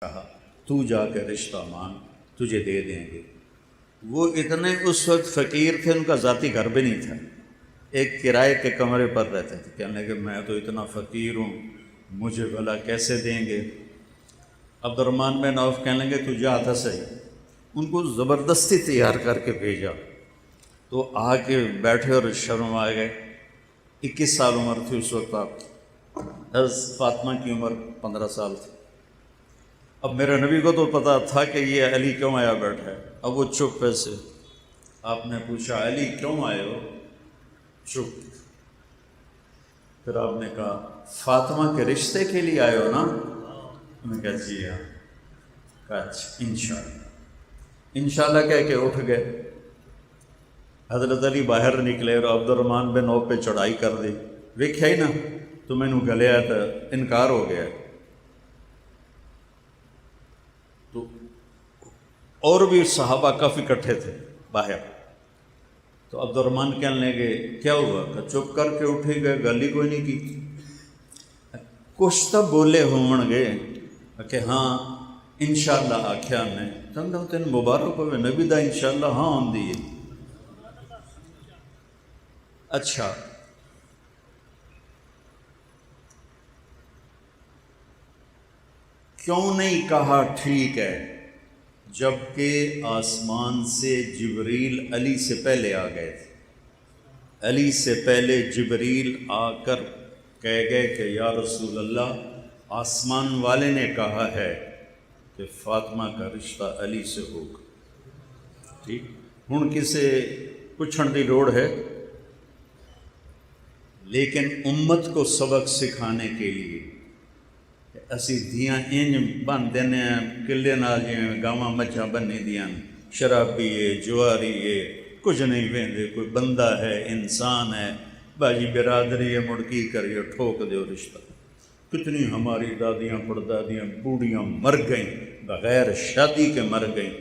کہا تو جا کے رشتہ مانگ تجھے دے دیں گے۔ وہ اتنے اس وقت فقیر تھے، ان کا ذاتی گھر بھی نہیں تھا، ایک کرائے کے کمرے پر رہتے تھے۔ کہنے لگے میں تو اتنا فقیر ہوں، مجھے بھلا کیسے دیں گے؟ عبد الرحمن بن عوف کہنے لگے تو جا تھا صحیح۔ ان کو زبردستی تیار کر کے بھیجا تو آ کے بیٹھے اور شرما گئے۔ 21 سال عمر تھی اس وقت آپ کی، حضرت فاطمہ کی عمر 15 سال تھی۔ اب میرے نبی کو تو پتہ تھا کہ یہ علی کیوں آیا بیٹھا ہے، اب وہ چپ ایسے۔ آپ نے پوچھا علی کیوں آئے ہو؟ چپ۔ پھر آپ نے کہا فاطمہ کے رشتے کے لیے آئے ہو نا؟ انہوں نے کہا جی ہاں۔ کہا اچھا انشاءاللہ۔ انشاءاللہ کہہ کے اٹھ گئے۔ حضرت علی باہر نکلے اور عبد الرحمن بن عوف پہ چڑھائی کر دی۔ ویکھیا ہی نا تو مینوں گلیا تو انکار ہو گیا۔ تو اور بھی صحابہ کافی اکٹھے تھے باہر، تو عبد الرحمن کہنے لگے کیا ہوا؟ کہ چپ کر کے اٹھے گئے، گل ہی کوئی نہیں کی۔ کچھ تو بولے ہون گے کہ ہاں انشاءاللہ آکھیا نے تین مبارک ہوئے نبی دا انشاءاللہ ہاں آندی ہے۔ اچھا کیوں نہیں کہا ٹھیک ہے جبکہ آسمان سے جبریل علی سے پہلے آ گئے تھے؟ علی سے پہلے جبریل آ کر کہہ گئے کہ یا رسول اللہ آسمان والے نے کہا ہے کہ فاطمہ کا رشتہ علی سے ہوگا۔ ٹھیک، ہن کسے پوچھن دی لوڑ ہے، لیکن امت کو سبق سکھانے کے لیے کہ اسی دھیاں انج بن دینے کلے نال جویں گاواں مجھاں بنی دیاں، شرابی ہے جواری ہے کچھ نہیں ویندے، کوئی بندہ ہے انسان ہے، باجی برادری ہے مڑ کی کریو ٹھوک دیو رشتہ۔ کتنی ہماری دادیاں پردادیاں بوڑھیاں مر گئیں بغیر شادی کے مر گئیں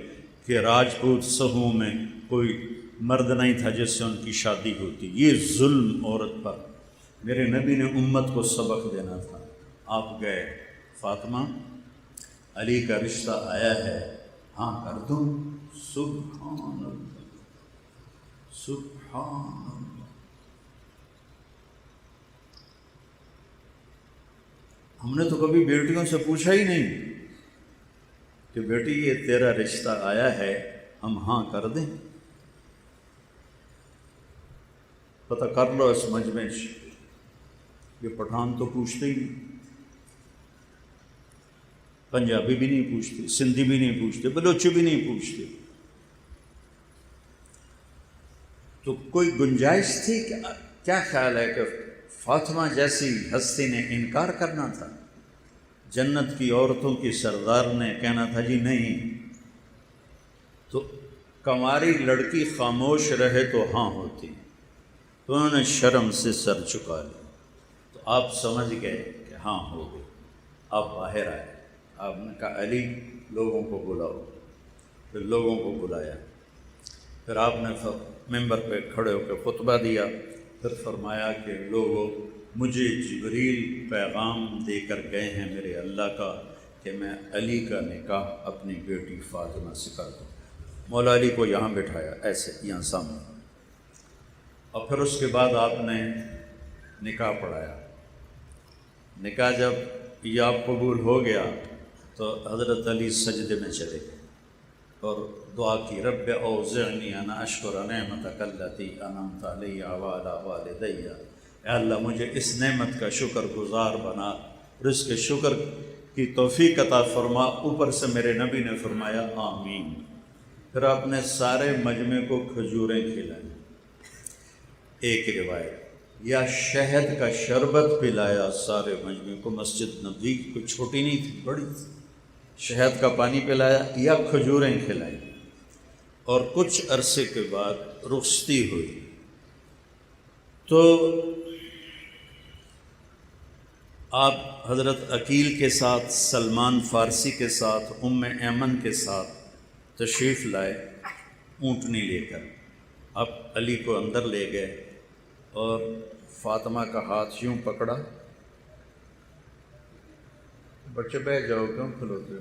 کہ راجپوت سہوں میں کوئی مرد نہیں تھا جس سے ان کی شادی ہوتی۔ یہ ظلم عورت پر۔ میرے نبی نے امت کو سبق دینا تھا۔ آپ گئے فاطمہ علی کا رشتہ آیا ہے، ہاں کر دوں؟ سبحان اللہ سبحان اللہ۔ ہم نے تو کبھی بیٹیوں سے پوچھا ہی نہیں کہ بیٹی یہ تیرا رشتہ آیا ہے ہم ہاں کر دیں؟ پتہ کر لو اس مجمع سے، یہ پٹھان تو پوچھتے ہی نہیں، پنجابی بھی نہیں پوچھتے، سندھی بھی نہیں پوچھتے، بلوچی بھی نہیں پوچھتے۔ تو کوئی گنجائش تھی کہ کیا خیال ہے کہ فاطمہ جیسی ہستی نے انکار کرنا تھا؟ جنت کی عورتوں کی سردار نے کہنا تھا جی نہیں، تو کنواری لڑکی خاموش رہے تو ہاں ہوتی، تو انہوں نے شرم سے سر چکا لیا۔ تو آپ سمجھ گئے کہ ہاں ہو گئے۔ آپ باہر آئے، آپ نے کہا علی لوگوں کو بلاؤ۔ پھر لوگوں کو بلایا، پھر آپ نے ممبر پہ کھڑے ہو کے خطبہ دیا، پھر فرمایا کہ لوگوں مجھے جبریل پیغام دے کر گئے ہیں میرے اللہ کا کہ میں علی کا نکاح اپنی بیٹی فاطمہ سے کر دوں۔ مولا علی کو یہاں بٹھایا ایسے یہاں سامنے، اور پھر اس کے بعد آپ نے نکاح پڑھایا۔ نکاح جب یہ آپ قبول ہو گیا تو حضرت علی سجدے میں چلے گئے اور دعا کی رب اوزعنی ان اشکر نعمتک التی انعمت علی وعلی والدی، اے اللہ مجھے اس نعمت کا شکر گزار بنا اور اس کے شکر کی توفیق عطا فرما۔ اوپر سے میرے نبی نے فرمایا آمین۔ پھر آپ نے سارے مجمع کو کھجوریں کھلائیں، ایک روایت یا شہد کا شربت پلایا سارے مجمع کو۔ مسجد نبوی کوئی چھوٹی نہیں تھی، بڑی تھی۔ شہد کا پانی پلایا یا کھجوریں کھلائیں، اور کچھ عرصے کے بعد رخصتی ہوئی تو آپ حضرت عقیل کے ساتھ، سلمان فارسی کے ساتھ، ام ایمن کے ساتھ تشریف لائے اونٹنی لے کر۔ آپ علی کو اندر لے گئے اور فاطمہ کا ہاتھ یوں پکڑا، بچے بیٹھ جاؤ کیوں کھلوتے ہو،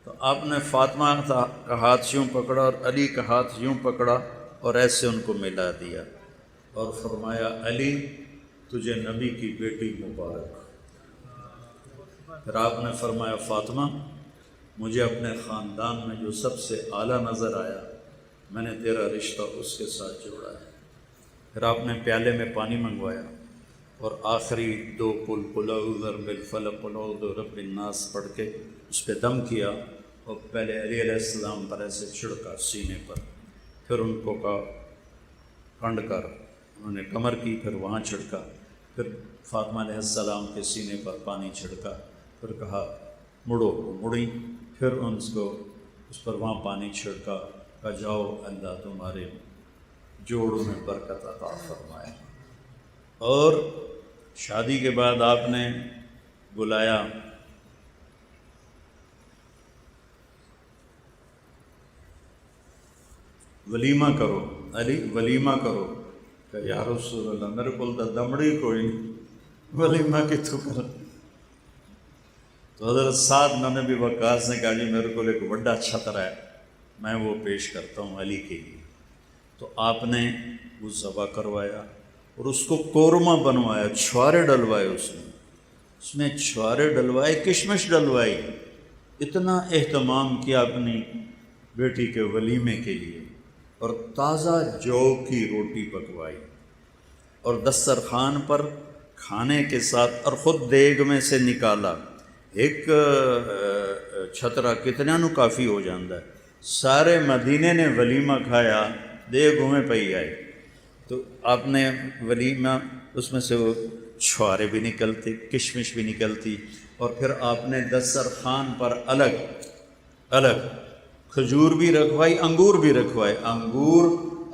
تو آپ نے فاطمہ کا ہاتھ یوں پکڑا اور علی کا ہاتھ یوں پکڑا اور ایسے ان کو ملا دیا اور فرمایا علی تجھے نبی کی بیٹی مبارک۔ پھر آپ نے فرمایا فاطمہ مجھے اپنے خاندان میں جو سب سے اعلیٰ نظر آیا میں نے تیرا رشتہ اس کے ساتھ جوڑا ہے۔ پھر آپ نے پیالے میں پانی منگوایا اور آخری 2 قل اعوذ برب الفلق قل اعوذ برب الناس پڑھ کے اس پہ دم کیا اور پہلے علی علیہ السلام پر ایسے چھڑکا سینے پر، پھر ان کو کنڈ کر انہوں نے کمر کی، پھر وہاں چھڑکا، پھر فاطمہ علیہ السلام کے سینے پر پانی چھڑکا، پھر کہا مڑو، مڑی، پھر اس پر وہاں پانی چھڑکا، کہا جاؤ اللہ تمہارے جوڑوں میں برکت عطا فرمائے۔ اور شادی کے بعد آپ نے بلایا ولیمہ کرو علی، ولیمہ کرو، کہ یا رسول اللہ میرے کو تو دمڑی کوئی نہیں، ولیمہ کتوں کر۔ تو حضرت سعد بن ابی وقاص نے کہا جی میرے کو ایک بڑا چھتر ہے میں وہ پیش کرتا ہوں علی کے لیے۔ تو آپ نے وہ ذبح کروایا اور اس کو قورمہ بنوایا، چھوارے ڈلوائے، اس میں چھوارے ڈلوائے، کشمش ڈلوائی، اتنا اہتمام کیا اپنی بیٹی کے ولیمے کے لیے، اور تازہ جو کی روٹی پکوائی اور دسترخوان پر کھانے کے ساتھ، اور خود دیگ میں سے نکالا۔ ایک چھترا کتنا نو کافی ہو جاندہ ہے، سارے مدینے نے ولیمہ کھایا، دیگ میں پئی آئے۔ تو آپ نے ولیمہ اس میں سے وہ چھوارے بھی نکلتے، کشمش بھی نکلتی، اور پھر آپ نے دسترخوان پر الگ الگ کھجور بھی رکھوائی، انگور بھی رکھوائے۔ انگور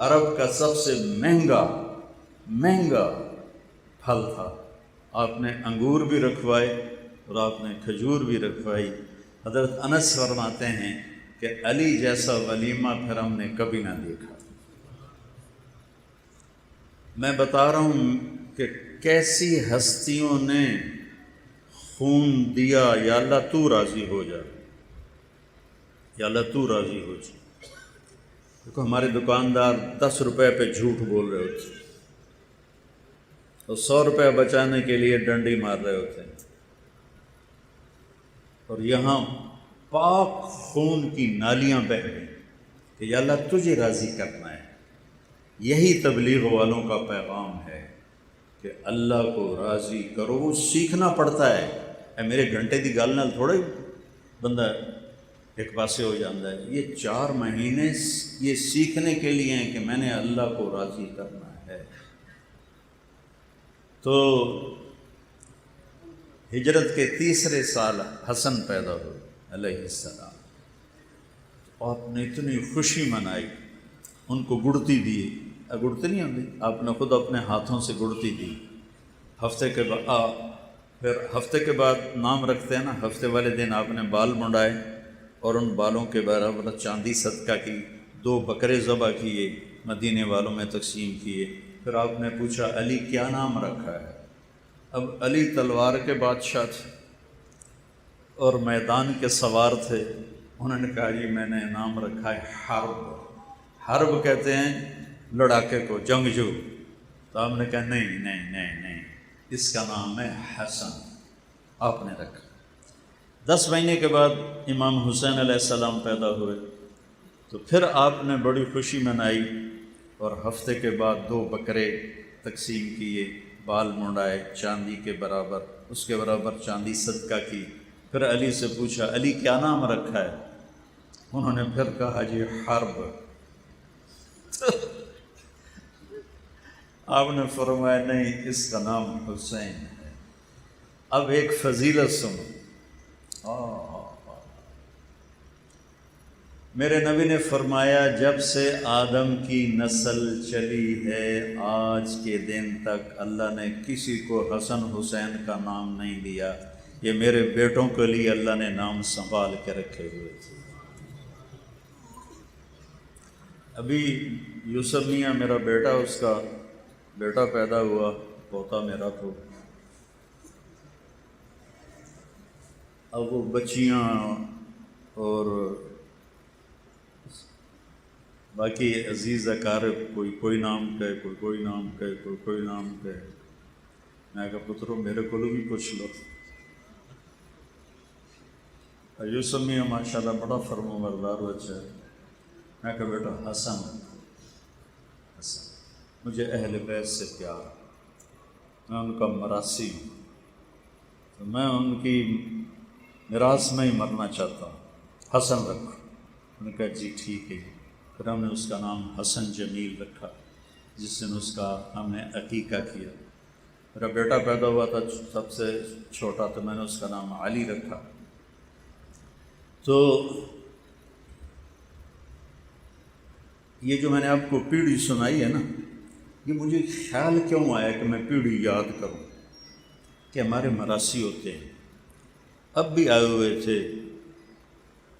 عرب کا سب سے مہنگا پھل تھا، آپ نے انگور بھی رکھوائے اور آپ نے کھجور بھی رکھوائی۔ حضرت انس فرماتے ہیں کہ علی جیسا ولیمہ پھر ہم نے کبھی نہ دیکھا۔ میں بتا رہا ہوں کہ کیسی ہستیوں نے خون دیا، یا اللہ تو راضی ہو جا، یا اللہ تو راضی ہو جا۔ دیکھو ہمارے دکاندار 10 روپے پہ جھوٹ بول رہے ہوتے اور 100 روپے بچانے کے لیے ڈنڈی مار رہے ہوتے ہیں، اور یہاں پاک خون کی نالیاں بہہ گئیں کہ یا اللہ تجھے راضی کرنا ہے۔ یہی تبلیغ والوں کا پیغام ہے کہ اللہ کو راضی کرو۔ وہ سیکھنا پڑتا ہے، اے میرے گھنٹے دی گل نال تھوڑے بندہ ایک پاسے ہو جاتا ہے۔ یہ 4 مہینے یہ سیکھنے کے لیے ہیں کہ میں نے اللہ کو راضی کرنا ہے۔ تو ہجرت کے 3 سال حسن پیدا ہوئے علیہ السلام، آپ نے اتنی خوشی منائی، ان کو گڑتی دی، گڑتی نہیں ہوتی، آپ نے خود اپنے ہاتھوں سے گڑتی دی۔ پھر ہفتے کے بعد نام رکھتے ہیں نا، ہفتے والے دن آپ نے بال منڈائے اور ان بالوں کے برابر چاندی صدقہ کی، 2 بکرے ذبح کیے، مدینے والوں میں تقسیم کیے۔ پھر آپ نے پوچھا علی کیا نام رکھا ہے؟ اب علی تلوار کے بادشاہ تھے اور میدان کے سوار تھے، انہوں نے کہا جی میں نے نام رکھا ہے حرب۔ حرب کہتے ہیں لڑاکے کو، جنگجو۔ تو آپ نے کہا نہیں نہیں نہیں نہیں، اس کا نام ہے حسن، آپ نے رکھا۔ 10 مہینے کے بعد امام حسین علیہ السلام پیدا ہوئے، تو پھر آپ نے بڑی خوشی منائی اور ہفتے کے بعد 2 بکرے تقسیم کیے، بال منڈائے چاندی کے برابر، اس کے برابر چاندی صدقہ کی۔ پھر علی سے پوچھا علی کیا نام رکھا ہے؟ انہوں نے پھر کہا جی حرب۔ آپ نے فرمایا نہیں، اس کا نام حسین ہے۔ اب ایک فضیلت سنو، میرے نبی نے فرمایا جب سے آدم کی نسل چلی ہے آج کے دن تک اللہ نے کسی کو حسن حسین کا نام نہیں دیا، یہ میرے بیٹوں کے لیے اللہ نے نام سنبھال کے رکھے ہوئے تھے۔ ابھی یوسف میاں میرا بیٹا، اس کا بیٹا پیدا ہوا، پوتا میرا تو، اب وہ بچیاں اور باقی عزیز اقارب کوئی نام کہے، کوئی نام کہے، کوئی نام کہے. میں کہا پترو میرے کو بھی پوچھ لو. یوسف میاں ماشاء اللہ بڑا فرما بردار بچہ ہے. میں کہا بیٹا حسن مجھے اہل بیت سے پیار، میں ان کا مراثی ہوں، تو میں ان کی میراث میں ہی مرنا چاہتا ہوں، حسن رکھو. انہوں نے کہا جی ٹھیک ہے. پھر ہم نے اس کا نام حسن جمیل رکھا، جس دن اس کا ہم نے عقیقہ کیا. میرا بیٹا پیدا ہوا تھا سب سے چھوٹا، تو میں نے اس کا نام علی رکھا. تو یہ جو میں نے آپ کو پیڑھی سنائی ہے نا، یہ مجھے خیال کیوں آیا کہ میں پیڑھی یاد کروں کہ ہمارے مراثی ہوتے ہیں. اب بھی آئے ہوئے تھے،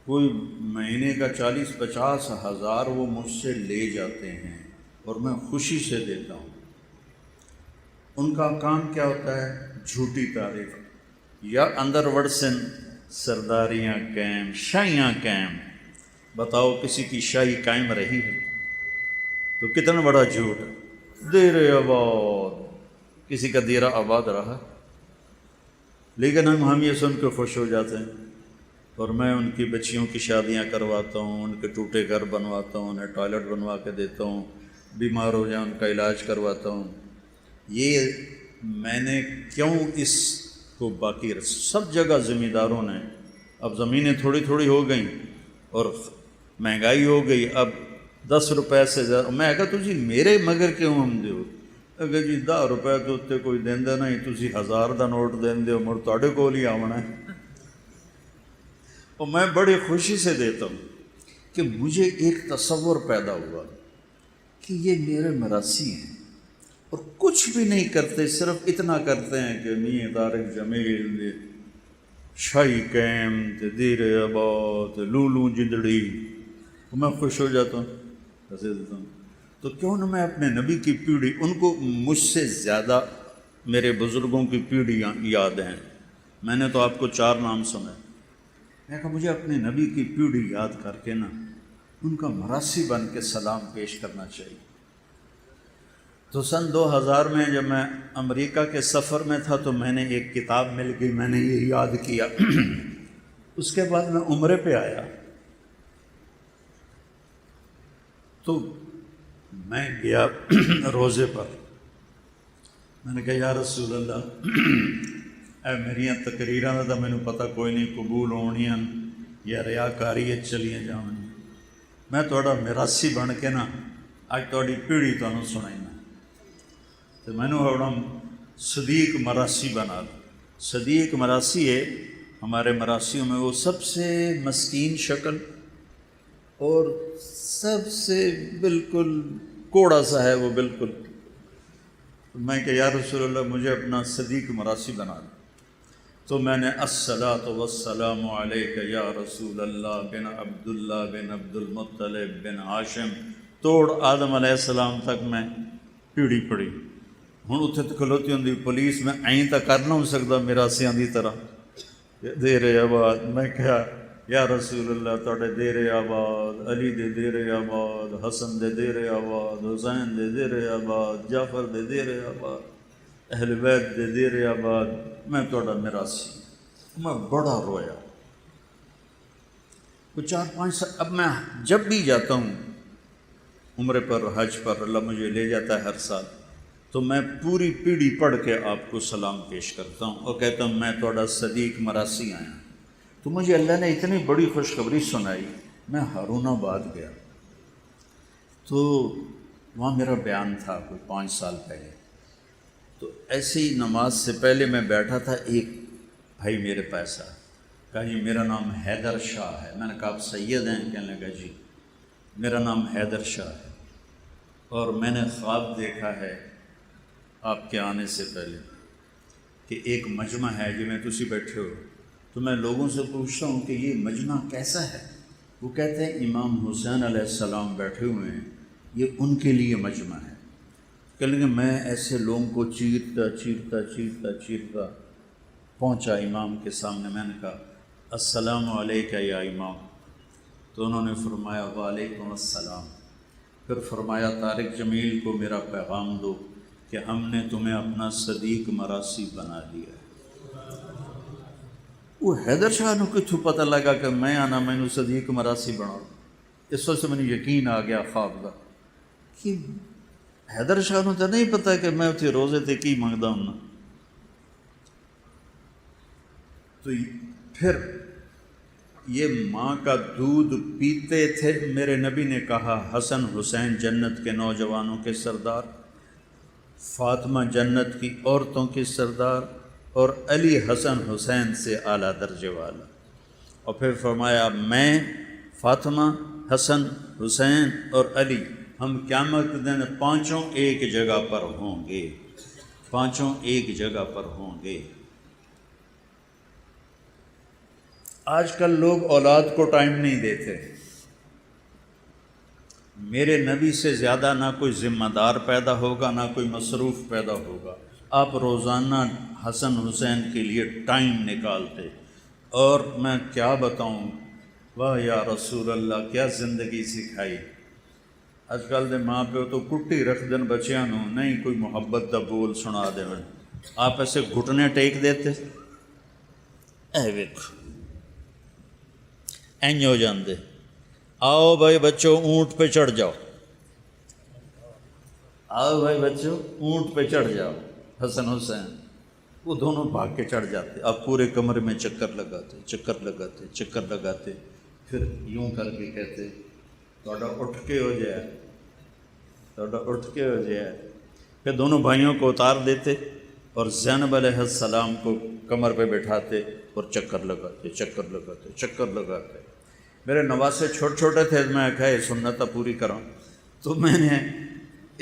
کوئی مہینے کا 40-50 ہزار وہ مجھ سے لے جاتے ہیں اور میں خوشی سے دیتا ہوں. ان کا کام کیا ہوتا ہے؟ جھوٹی تعریف یا اندر وڑسن سرداریاں قائم، شاہیاں قائم. بتاؤ کسی کی شاہی قائم رہی ہے تو کتنا بڑا جھوٹ. دیر آباد کسی کا دیرہ آباد رہا، لیکن ہم یہ سن کے خوش ہو جاتے ہیں. اور میں ان کی بچیوں کی شادیاں کرواتا ہوں، ان کے ٹوٹے گھر بنواتا ہوں، انہیں ٹوائلٹ بنوا کے دیتا ہوں، بیمار ہو جائیں ان کا علاج کرواتا ہوں. یہ میں نے کیوں اس کو باقی سب جگہ زمینداروں نے، اب زمینیں تھوڑی تھوڑی ہو گئیں اور مہنگائی ہو گئی. اب 10 روپے سے زیادہ میں کہا تجھی میرے مگر کیوں ہم دیو. اگر جی 10 روپے تو اتنے کوئی دیندے نہیں، تسی 1000 دا نوٹ دیندے ہو، مڑ تواڈے کول ہی آونا ہے. اور میں بڑی خوشی سے دیتا ہوں کہ مجھے ایک تصور پیدا ہوا کہ یہ میرے مراثی ہیں اور کچھ بھی نہیں کرتے، صرف اتنا کرتے ہیں کہ میاں طارق جمیل شاہی قائم دیر آباد لولو جندڑی. میں خوش ہو جاتا ہوں، پیسے دیتا ہوں. تو کیوں نہ میں اپنے نبی کی پیڑھی، ان کو مجھ سے زیادہ میرے بزرگوں کی پیڑھیاں یاد ہیں. میں نے تو آپ کو 4 نام سنا. میں کہا مجھے اپنے نبی کی پیڑھی یاد کر کے نا ان کا مراثی بن کے سلام پیش کرنا چاہیے. تو سن 2000 میں جب میں امریکہ کے سفر میں تھا تو میں نے ایک کتاب مل گئی، میں نے یہ یاد کیا. اس کے بعد میں عمرے پہ آیا تو میں گیا روزے پر. میں نے کہا یا رسول اللہ، اے میریاں تقریراں دا مینوں پتہ کوئی نہیں قبول ہونیاں یا ریاکاری چلیاں جاون. میں تہاڈا میراثی بن کے نا اج تہاڈی پیڑھی تانوں سنائینا. تو میں نے اپنا صدیق مراثی بنا. صدیق مراثی ہے ہمارے مراسیوں میں وہ سب سے مسکین شکل اور سب سے بالکل کوڑا سا ہے وہ بالکل. میں کہ یا رسول اللہ مجھے اپنا صدیق مراثی بنا دو. تو میں نے الصلاۃ والسلام علیک یا رسول اللہ بن عبداللہ بن عبد المطلب بن ہاشم توڑ آدم علیہ السلام تک میں پیڑھی پڑھی. ہوں اتنے تو کھلوتی ہوں پولیس، میں این تو کر نہ ہو سکتا میراسیاں دی طرح دیر آباد. میں کہا یا رسول اللہ تواڈے دیر آباد، علی دے دیر آباد، حسن دے دیر آباد، حسین دے دیر آباد، جعفر دے دیر آباد، اہل بیت دے دیر آباد، میں تواڈا میراثی. میں بڑا رویا. وہ 4-5 سال. اب میں جب بھی جاتا ہوں عمرے پر حج پر، اللہ مجھے لے جاتا ہے ہر سال، تو میں پوری پیڑھی پڑھ کے آپ کو سلام پیش کرتا ہوں اور کہتا ہوں میں تواڈا صدیق مراثی آیا. تو مجھے اللہ نے اتنی بڑی خوشخبری سنائی. میں ہارون آباد گیا تو وہاں میرا بیان تھا کوئی 5 سال پہلے. تو ایسے ہی نماز سے پہلے میں بیٹھا تھا، ایک بھائی میرے پاس آیا، کہا جی میرا نام حیدر شاہ ہے. میں نے کہا آپ سید ہیں؟ کہنے لگا جی میرا نام حیدر شاہ ہے اور میں نے خواب دیکھا ہے آپ کے آنے سے پہلے کہ ایک مجمع ہے جی میں تسی بیٹھے ہو. تو میں لوگوں سے پوچھتا ہوں کہ یہ مجمع کیسا ہے؟ وہ کہتے ہیں امام حسین علیہ السلام بیٹھے ہوئے ہیں، یہ ان کے لیے مجمع ہے. کہنے لگے میں ایسے لوگوں کو چیرتا پہنچا امام کے سامنے. میں نے کہا السلام علیکہ یا امام. تو انہوں نے فرمایا وعلیکم السلام. پھر فرمایا طارق جمیل کو میرا پیغام دو کہ ہم نے تمہیں اپنا صدیق مراسی بنا لیا ہے۔ وہ حیدر شاہ نو کتوں پتہ لگا کہ میں آنا مینو صدیق مراسی بنا، اس وقت مجھے یقین آ گیا خواب کا کہ حیدر شاہ نو تو نہیں پتا کہ میں اتنے روزے تے کی منگتا ہوں۔ تو پھر یہ ماں کا دودھ پیتے تھے۔ میرے نبی نے کہا حسن حسین جنت کے نوجوانوں کے سردار، فاطمہ جنت کی عورتوں کی سردار، اور علی حسن حسین سے اعلیٰ درجے والا۔ اور پھر فرمایا میں، فاطمہ، حسن، حسین اور علی ہم قیامت دن پانچوں ایک جگہ پر ہوں گے، پانچوں ایک جگہ پر ہوں گے۔ آج کل لوگ اولاد کو ٹائم نہیں دیتے۔ میرے نبی سے زیادہ نہ کوئی ذمہ دار پیدا ہوگا، نہ کوئی مصروف پیدا ہوگا۔ آپ روزانہ حسن حسین کے لیے ٹائم نکالتے، اور میں کیا بتاؤں، واہ یا رسول اللہ کیا زندگی سکھائی۔ اج کل دے ماں پیو تو کٹی رکھ دن بچیاں نو، نہیں کوئی محبت دا بول سنا دے۔ آپ ایسے گھٹنے ٹیک دیتے، اے ویکھو این ہو جاندے، آؤ بھائی بچوں اونٹ پہ چڑھ جاؤ، آؤ بھائی بچوں اونٹ پہ چڑھ جاؤ۔ حسن حسین وہ دونوں بھاگ کے چڑھ جاتے، اب پورے کمرے میں چکر لگاتے، چکر لگاتے، چکر لگاتے، پھر یوں کر کے کہتے تھوڑا اٹھ کے ہو جائے، تھوڑا اٹھ کے ہو جائے۔ پھر دونوں بھائیوں کو اتار دیتے اور زینب علیہ السلام کو کمر پہ بٹھاتے اور چکر لگاتے، چکر لگاتے، چکر لگاتے۔ میرے نواسے چھوٹے چھوٹے تھے، میں کہا یہ سنت پوری کروں، تو میں نے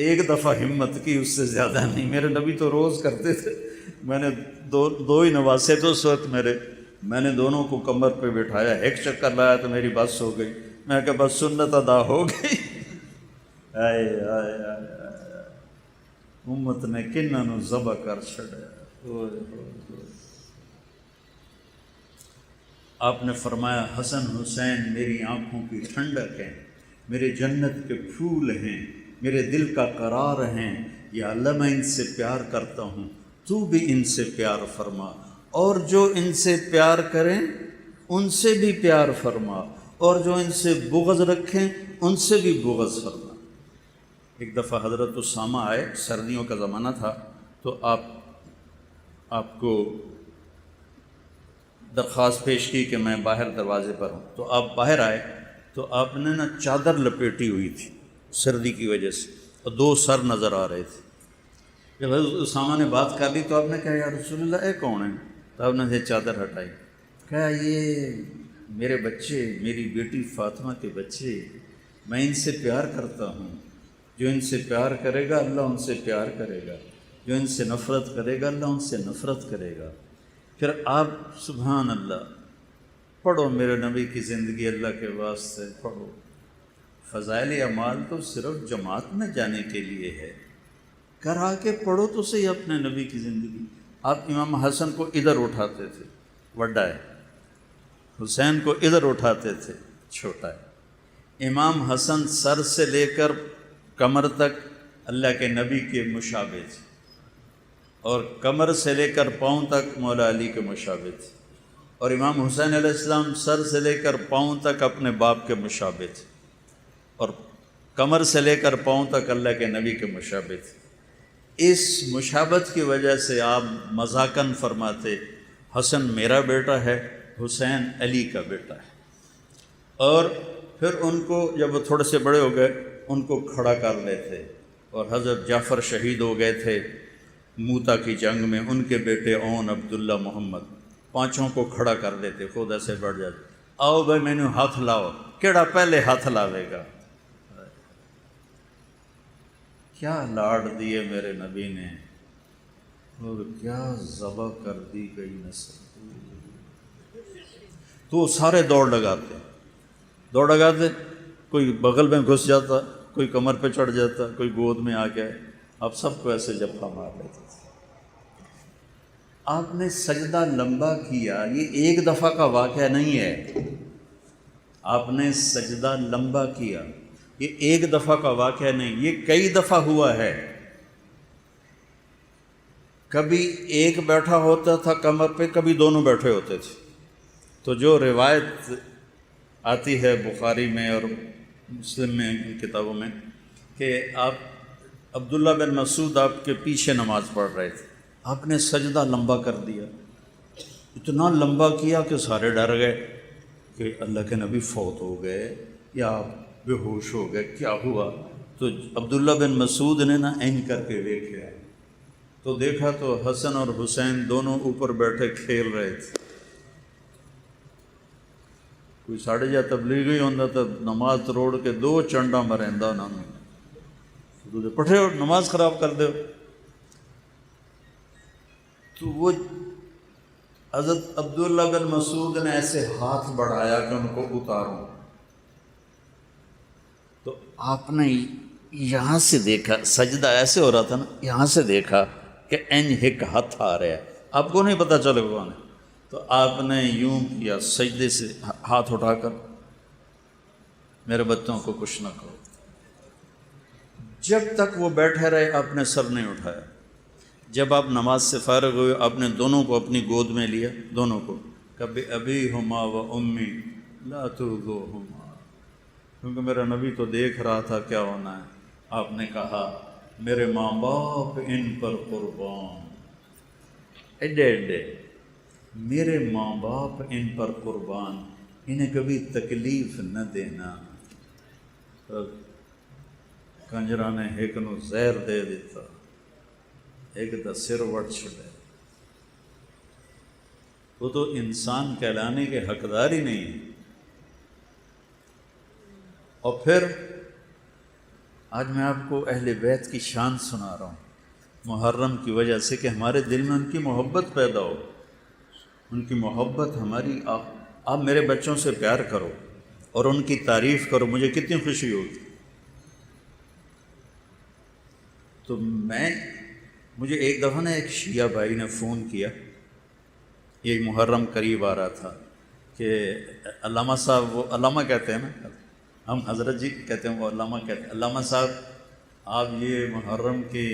ایک دفعہ ہمت کی، اس سے زیادہ نہیں۔ میرے نبی تو روز کرتے تھے، میں نے دو ہی نواسے تو اس وقت میرے، میں نے دونوں کو کمر پہ بٹھایا، ایک چکر لایا تو میری بس ہو گئی۔ میں کہا بس سنت ادا ہو گئی۔ آئے آئے آئے امت نے کنہاں نو ذبح کر چھڑیا۔ آپ نے فرمایا حسن حسین میری آنکھوں کی ٹھنڈک ہیں، میرے جنت کے پھول ہیں، میرے دل کا قرار ہیں، یا اللہ میں ان سے پیار کرتا ہوں، تو بھی ان سے پیار فرما، اور جو ان سے پیار کریں ان سے بھی پیار فرما، اور جو ان سے بغض رکھیں ان سے بھی بغض فرما۔ ایک دفعہ حضرت اسامہ آئے، سردیوں کا زمانہ تھا، تو آپ کو درخواست پیش کی کہ میں باہر دروازے پر ہوں، تو آپ باہر آئے تو آپ نے نا چادر لپیٹی ہوئی تھی سردی کی وجہ سے، اور دو سر نظر آ رہے تھے۔ جب حضرت اسامہ نے بات کر لی تو آپ نے کہا یا رسول اللہ اے کون ہے؟ تو آپ نے یہ چادر ہٹائی، کہا یہ میرے بچے، میری بیٹی فاطمہ کے بچے، میں ان سے پیار کرتا ہوں، جو ان سے پیار کرے گا اللہ ان سے پیار کرے گا، جو ان سے نفرت کرے گا اللہ ان سے نفرت کرے گا۔ پھر آپ سبحان اللہ پڑھو میرے نبی کی زندگی، اللہ کے واسطے پڑھو۔ فضائل اعمال تو صرف جماعت میں جانے کے لیے ہے، کرا کے پڑھو تو صحیح اپنے نبی کی زندگی۔ آپ امام حسن کو ادھر اٹھاتے تھے، وڈا ہے، حسین کو ادھر اٹھاتے تھے، چھوٹا ہے۔ امام حسن سر سے لے کر کمر تک اللہ کے نبی کے مشابہ تھے، اور کمر سے لے کر پاؤں تک مولا علی کے مشابہ تھے، اور امام حسین علیہ السلام سر سے لے کر پاؤں تک اپنے باپ کے مشابہ تھے، اور کمر سے لے کر پاؤں تک اللہ کے نبی کے مشابہ تھے۔ اس مشابہت کی وجہ سے آپ مذاقاً فرماتے حسن میرا بیٹا ہے، حسین علی کا بیٹا ہے۔ اور پھر ان کو جب وہ تھوڑے سے بڑے ہو گئے ان کو کھڑا کر لیتے، اور حضرت جعفر شہید ہو گئے تھے موتا کی جنگ میں، ان کے بیٹے اون عبداللہ محمد، پانچوں کو کھڑا کر دیتے، خود ایسے بڑھ جاتے، آؤ بھائی مینوں ہاتھ لاؤ، کیڑا پہلے ہاتھ لاوے گا۔ کیا لاڑ دیے میرے نبی نے، اور کیا ذبح کر دی گئی نسل۔ تو سارے دوڑ لگاتے، کوئی بغل میں گھس جاتا، کوئی کمر پہ چڑھ جاتا، کوئی گود میں آ گیا، آپ سب کو ایسے جپا مار لیتے تھے۔ آپ نے سجدہ لمبا کیا، یہ ایک دفعہ کا واقعہ نہیں ہے، آپ نے سجدہ لمبا کیا، یہ ایک دفعہ کا واقعہ نہیں، یہ کئی دفعہ ہوا ہے۔ کبھی ایک بیٹھا ہوتا تھا کمر پہ، کبھی دونوں بیٹھے ہوتے تھے۔ تو جو روایت آتی ہے بخاری میں اور مسلم میں ان کتابوں میں کہ آپ عبداللہ بن مسعود آپ کے پیچھے نماز پڑھ رہے تھے، آپ نے سجدہ لمبا کر دیا، اتنا لمبا کیا کہ سارے ڈر گئے کہ اللہ کے نبی فوت ہو گئے یا آپ بے ہوش ہو گئے، کیا ہوا؟ تو عبداللہ بن مسعود نے نا این کر کے دیکھا، تو دیکھا تو حسن اور حسین دونوں اوپر بیٹھے کھیل رہے تھے۔ کوئی ساڑھے جا تبلیغی ہوتا تو نماز روڑ کے دو چنڈا مریندا انہوں نے پٹھے ہو نماز خراب کر دو۔ تو وہ حضرت عبداللہ بن مسعود نے ایسے ہاتھ بڑھایا کہ ان کو اتاروں، تو آپ نے یہاں سے دیکھا، سجدہ ایسے ہو رہا تھا نا، یہاں سے دیکھا کہ این ایک ہاتھ آ رہا ہے، آپ کو نہیں پتہ چلے کون ہے، تو آپ نے یوں کیا سجدے سے ہاتھ اٹھا کر، میرے بچوں کو کچھ نہ کرو۔ جب تک وہ بیٹھے رہے آپ نے سر نہیں اٹھایا۔ جب آپ نماز سے فارغ ہوئے آپ نے دونوں کو اپنی گود میں لیا، دونوں کو، کبھی ابی ہما و امی لا ترضوہما، کیونکہ میرا نبی تو دیکھ رہا تھا کیا ہونا ہے۔ آپ نے کہا میرے ماں باپ ان پر قربان، ایڈے ایڈے میرے ماں باپ ان پر قربان، انہیں کبھی تکلیف نہ دینا۔ کنجرا نے ایک نو زہر دے دیتا، ایک دا سر وڑ چھڑے، وہ تو انسان کہلانے کے حقدار ہی نہیں ہے۔ اور پھر آج میں آپ کو اہل بیت کی شان سنا رہا ہوں، محرم کی وجہ سے کہ ہمارے دل میں ان کی محبت پیدا ہو، ان کی محبت ہماری۔ آپ میرے بچوں سے پیار کرو اور ان کی تعریف کرو، مجھے کتنی خوشی ہوگی۔ تو مجھے ایک دفعہ نا ایک شیعہ بھائی نے فون کیا، یہ محرم قریب آ رہا تھا، کہ علامہ صاحب، وہ علامہ کہتے ہیں نا، ہم حضرت جی کہتے ہیں، وہ علامہ کہتے ہیں، علامہ صاحب آپ یہ محرم کی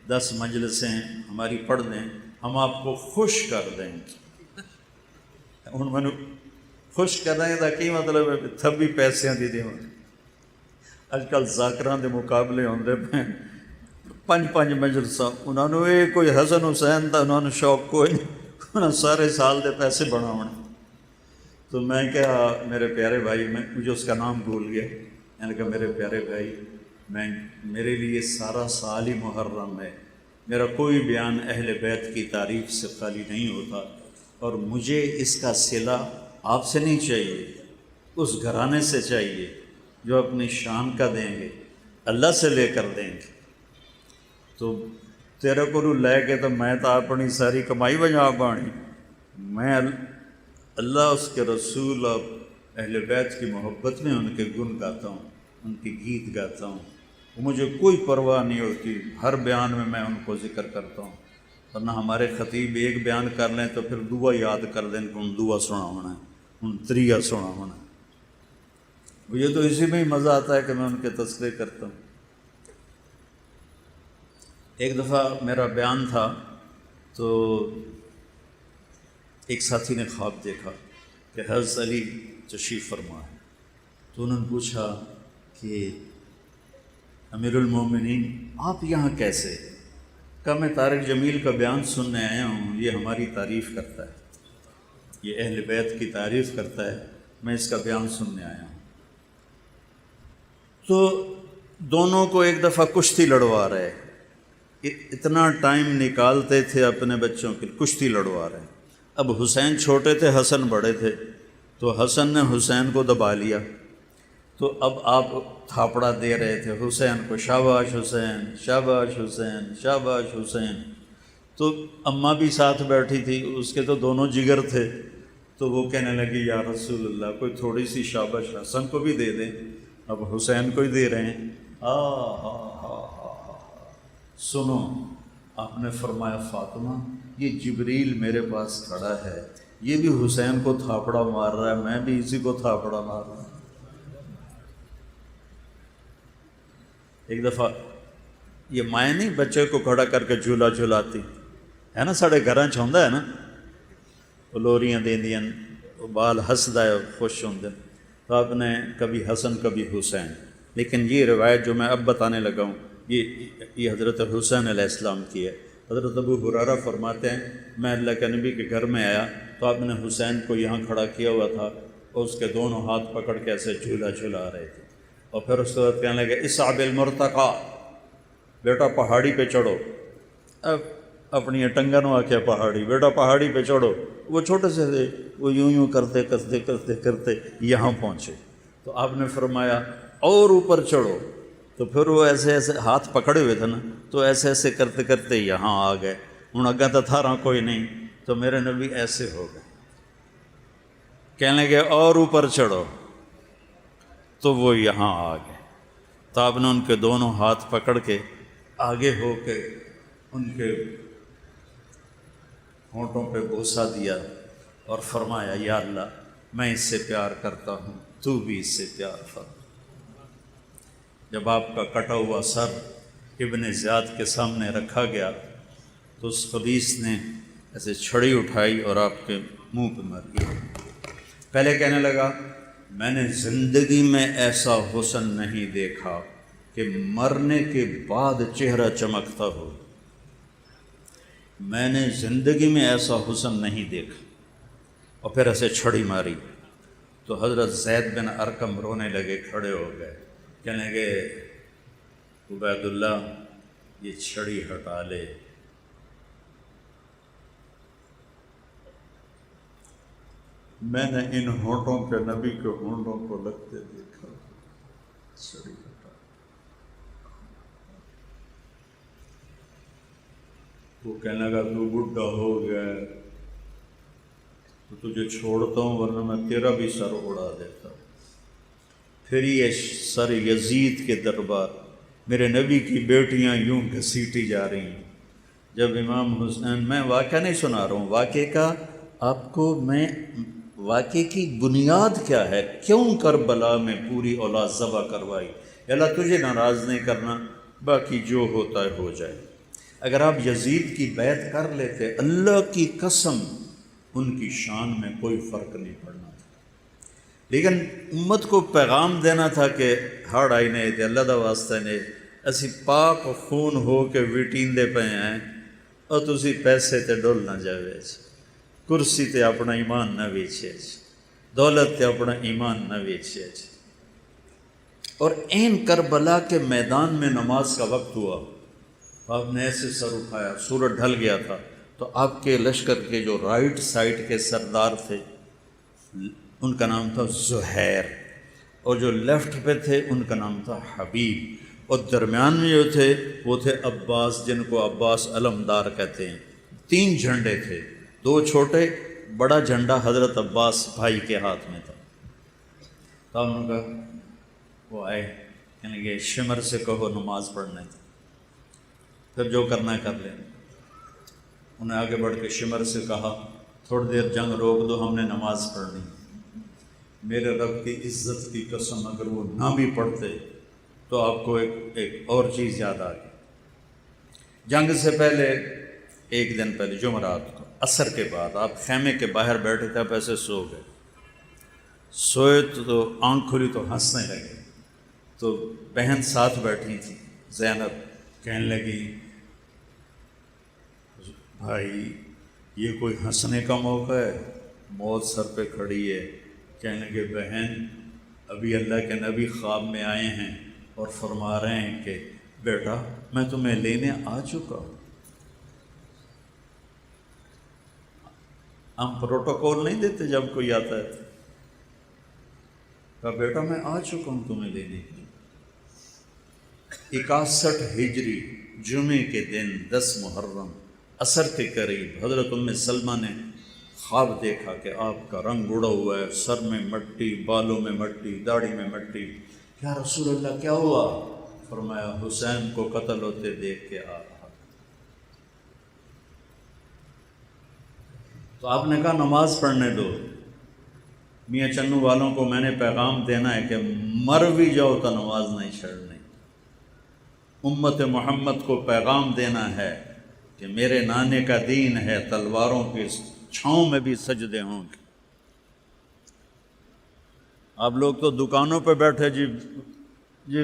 10 مجلسیں ہماری پڑھ دیں، ہم آپ کو خوش کر دیں گے۔ ہوں میں خوش کرنے کا کی مطلب ہے تھبی پیسے دی دیں۔ اج کل ذاکراں دے مقابلے ہوندے پے، 5 مجلساں، انہوں نے یہ کوئی حسن حسین دا انہوں نے شوق کوئی نہیں، انہوں نے سارے سال دے پیسے بناونے۔ تو میں کہا میرے پیارے بھائی، مجھے اس کا نام بھول گیا، میں نے کہا میرے پیارے بھائی، میرے لیے سارا سال ہی محرم ہے، میرا کوئی بیان اہل بیت کی تعریف سے خالی نہیں ہوتا، اور مجھے اس کا صلہ آپ سے نہیں چاہیے، اس گھرانے سے چاہیے جو اپنی شان کا دیں گے، اللہ سے لے کر دیں گے۔ تو تیرے کو لے کے تو میں تو اپنی ساری کمائی بجا پانی، میں اللہ، اس کے رسول اور اہل بیت کی محبت میں ان کے گن گاتا ہوں، ان کی گیت گاتا ہوں، مجھے کوئی پرواہ نہیں ہوتی، ہر بیان میں ان کو ذکر کرتا ہوں۔ ورنہ ہمارے خطیب ایک بیان کر لیں تو پھر دعا یاد کر دیں کہ ان دعا سنا ہونا ہے، ان تریہ سنا ہونا ہے۔ مجھے تو اسی میں ہی مزہ آتا ہے کہ میں ان کے تذکرے کرتا ہوں۔ ایک دفعہ میرا بیان تھا تو ایک ساتھی نے خواب دیکھا کہ حضرت علی تشریف فرما ہے، تو انہوں نے پوچھا کہ امیر المومنین آپ یہاں کیسے؟ کہا میں طارق جمیل کا بیان سننے آیا ہوں، یہ ہماری تعریف کرتا ہے، یہ اہل بیت کی تعریف کرتا ہے، میں اس کا بیان سننے آیا ہوں۔ تو دونوں کو ایک دفعہ کشتی لڑوا رہے، اتنا ٹائم نکالتے تھے اپنے بچوں کے، کشتی لڑوا رہے۔ اب حسین چھوٹے تھے، حسن بڑے تھے، تو حسن نے حسین کو دبا لیا، تو اب آپ تھاپڑا دے رہے تھے حسین کو، شاباش حسین، شاباش حسین، شاباش حسین۔ تو اماں بھی ساتھ بیٹھی تھی، اس کے تو دونوں جگر تھے، تو وہ کہنے لگی یا رسول اللہ کوئی تھوڑی سی شاباش حسن کو بھی دے دیں، اب حسین کو ہی دے رہے ہیں۔ سنو، آپ نے فرمایا فاطمہ یہ جبریل میرے پاس کھڑا ہے، یہ بھی حسین کو تھاپڑا مار رہا ہے، میں بھی اسی کو تھاپڑا مار رہا ہوں۔ ایک دفعہ یہ مائیں نہیں بچے کو کھڑا کر کے جھولا جھلاتی ہے نا، ساڑے گھراں چ ہوندا ہے نا، وہ لوریاں دیندیاں، وہ بال ہسدا ہے، خوش ہوندے، تو آپ نے کبھی حسن کبھی حسین، لیکن یہ روایت جو میں اب بتانے لگا ہوں یہ حضرت حسین علیہ السلام کی ہے۔ حضرت ابو ہریرہ فرماتے ہیں میں اللہ کے نبی کے گھر میں آیا تو آپ نے حسین کو یہاں کھڑا کیا ہوا تھا اور اس کے دونوں ہاتھ پکڑ کے ایسے جھولا جھلا رہے تھے، اور پھر اس کے بعد کہنے لگے اصعب المرتقی، بیٹا پہاڑی پہ چڑھو۔ اب اپنی ٹنگنوں آکھیا پہاڑی، بیٹا پہاڑی پہ چڑھو۔ وہ چھوٹے سے تھے، وہ یوں کرتے کرتے کرتے کرتے یہاں پہنچے، تو آپ نے فرمایا اور اوپر چڑھو، تو پھر وہ ایسے ایسے ہاتھ پکڑے ہوئے تھے نا، تو ایسے ایسے کرتے کرتے یہاں آ گئے۔ ہوں اگاں تو تھا رہا کوئی نہیں، تو میرے نبی ایسے ہو گئے، کہنے لگے اور اوپر چڑھو، تو وہ یہاں آ گئے، تو آپ نے ان کے دونوں ہاتھ پکڑ کے آگے ہو کے ان کے ہونٹوں پہ بوسہ دیا اور فرمایا یا اللہ میں اس سے پیار کرتا ہوں، تو بھی اس سے پیار فرما۔ جب آپ کا کٹا ہوا سر ابن زیاد کے سامنے رکھا گیا تو اس خبیث نے ایسے چھڑی اٹھائی اور آپ کے منہ پہ ماری۔ پہلے کہنے لگا میں نے زندگی میں ایسا حسن نہیں دیکھا کہ مرنے کے بعد چہرہ چمکتا ہو، میں نے زندگی میں ایسا حسن نہیں دیکھا، اور پھر ایسے چھڑی ماری تو حضرت زید بن ارقم رونے لگے، کھڑے ہو گئے، کہنے لگے عبید اللہ یہ چھڑی ہٹا لے۔ میں نے ان ہونٹوں پہ نبی کے ہونٹوں کو لگتے دیکھا، چھڑی ہٹا۔ وہ کہنے لگا تو بڈھا ہو گیا تو تجھے چھوڑتا ہوں ورنہ میں تیرا بھی سر اڑا دیتا۔ پھر یہ سر یزید کے دربار، میرے نبی کی بیٹیاں یوں گھسیٹی جا رہی ہیں۔ جب امام حسین، میں واقعہ نہیں سنا رہا ہوں، واقعے کا آپ کو میں واقعے کی بنیاد کیا ہے، کیوں کربلا میں پوری اولاد ذبح کروائی۔ اللہ تجھے ناراض نہیں کرنا، باقی جو ہوتا ہے ہو جائے۔ اگر آپ یزید کی بیعت کر لیتے، اللہ کی قسم ان کی شان میں کوئی فرق نہیں پڑنا تھا، لیکن امت کو پیغام دینا تھا کہ ہڑ آئی نہیں تھے، اللہ دا واسطہ نے اسی پاک خون ہو کے ویٹیندے پہ ہیں، اور تسی پیسے تے ڈول نہ جاوے، کرسی تے اپنا ایمان نہ ویچے، دولت تے اپنا ایمان نہ ویچے۔ اور این کربلا کے میدان میں نماز کا وقت ہوا، آپ نے ایسے سر اٹھایا، سورج ڈھل گیا تھا، تو آپ کے لشکر کے جو رائٹ سائڈ کے سردار تھے ان کا نام تھا زہیر، اور جو لیفٹ پہ تھے ان کا نام تھا حبیب، اور درمیان میں جو تھے وہ تھے عباس، جن کو عباس علمدار کہتے ہیں۔ 3 جھنڈے تھے، 2 چھوٹے، بڑا جھنڈا حضرت عباس بھائی کے ہاتھ میں تھا۔ تو انہوں نے کہا، وہ آئے، کہنے کہ شمر سے کہو نماز پڑھنے تھی، پھر جو کرنا ہے کر لیں۔ انہیں آگے بڑھ کے شمر سے کہا تھوڑی دیر جنگ روک دو، ہم نے نماز پڑھنی۔ میرے رب کی عزت کی قسم اگر وہ نہ بھی پڑھتے تو آپ کو ایک اور چیز یاد آ گئی۔ جنگ سے پہلے 1 دن پہلے جمعرات کو عصر کے بعد آپ خیمے کے باہر بیٹھے تھے، آپ ایسے سو گئے، سوئے تو آنکھ کھلی تو ہنسنے لگے، تو بہن ساتھ بیٹھی تھی زینب، کہنے لگی بھائی یہ کوئی ہنسنے کا موقع ہے، موت سر پہ کھڑی ہے۔ کہنے لگے بہن ابھی اللہ کے نبی خواب میں آئے ہیں اور فرما رہے ہیں کہ بیٹا میں تمہیں لینے آ چکا ہوں۔ ہم پروٹوکول نہیں دیتے جب کوئی آتا ہے، کہا بیٹا میں آ چکا ہوں تمہیں لینے کے لیے۔ 61 ہجری جمعے کے دن 10 محرم عصر کے قریب حضرت ام سلمہ نے خواب دیکھا کہ آپ کا رنگ اڑا ہوا ہے، سر میں مٹی، بالوں میں مٹی، داڑھی میں مٹی۔ یا رسول اللہ کیا ہوا؟ فرمایا حسین کو قتل ہوتے دیکھ کے آ رہا۔ تو آپ نے کہا نماز پڑھنے دو، میاں چنو والوں کو میں نے پیغام دینا ہے کہ مر بھی جاؤ تو نماز نہیں چھڑنی۔ امت محمد کو پیغام دینا ہے کہ میرے نانے کا دین ہے، تلواروں کی چھاؤں میں بھی سجدے ہوں گے۔ آپ لوگ تو دکانوں پہ بیٹھے جی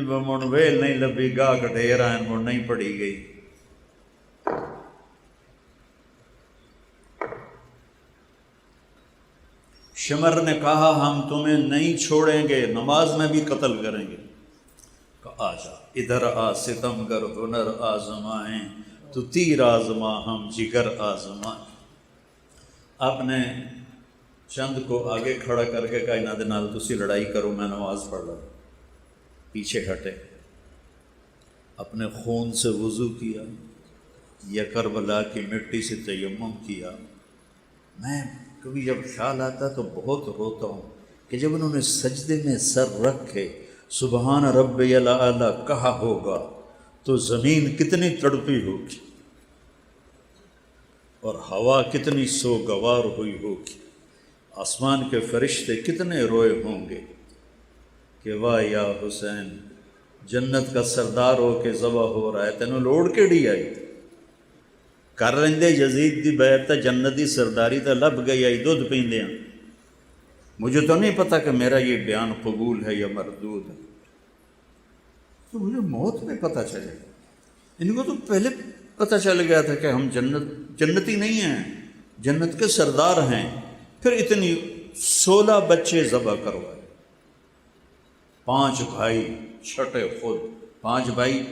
من ویل نہیں لبھی گاہ کٹھیرا من نہیں پڑی گئی۔ شمر نے کہا ہم تمہیں نہیں چھوڑیں گے، نماز میں بھی قتل کریں گے۔ کہا آجا ادھر آ ستم گر ہنر آزمائیں، تو تیر آزما ہم جگر آزمائیں۔ آپ نے چند کو آگے کھڑا کر کے کہا انہاں دے نال تسی لڑائی کرو، میں نماز پڑھ رہا۔ پیچھے ہٹے، اپنے خون سے وضو کیا، یا کربلا کی مٹی سے تیمم کیا۔ میں کبھی جب خیال آتا تو بہت روتا ہوں کہ جب انہوں نے سجدے میں سر رکھ کے سبحان ربی الاعلی کہا ہوگا تو زمین کتنی تڑپی ہوگی اور ہوا کتنی سوگوار ہوئی ہوگی، آسمان کے فرشتے کتنے روئے ہوں گے کہ واہ یا حسین، جنت کا سردار ہو کے ذبح ہو رہا ہے، تینوں لوڑ کیڑی آئی؟ کر لیندے یزید دی بیعت تے جنت دی سرداری تے لب گئی آئی، دودھ پیندے ہیں۔ مجھے تو نہیں پتا کہ میرا یہ بیان قبول ہے یا مردود ہے، تو مجھے موت میں پتہ چلے۔ ان کو تو پہلے پتہ چل گیا تھا کہ ہم جنتی نہیں ہیں، جنت کے سردار ہیں۔ پھر اتنی 16 بچے ذبح کروائے، 5 بھائی چھٹے خود، 5 بھائی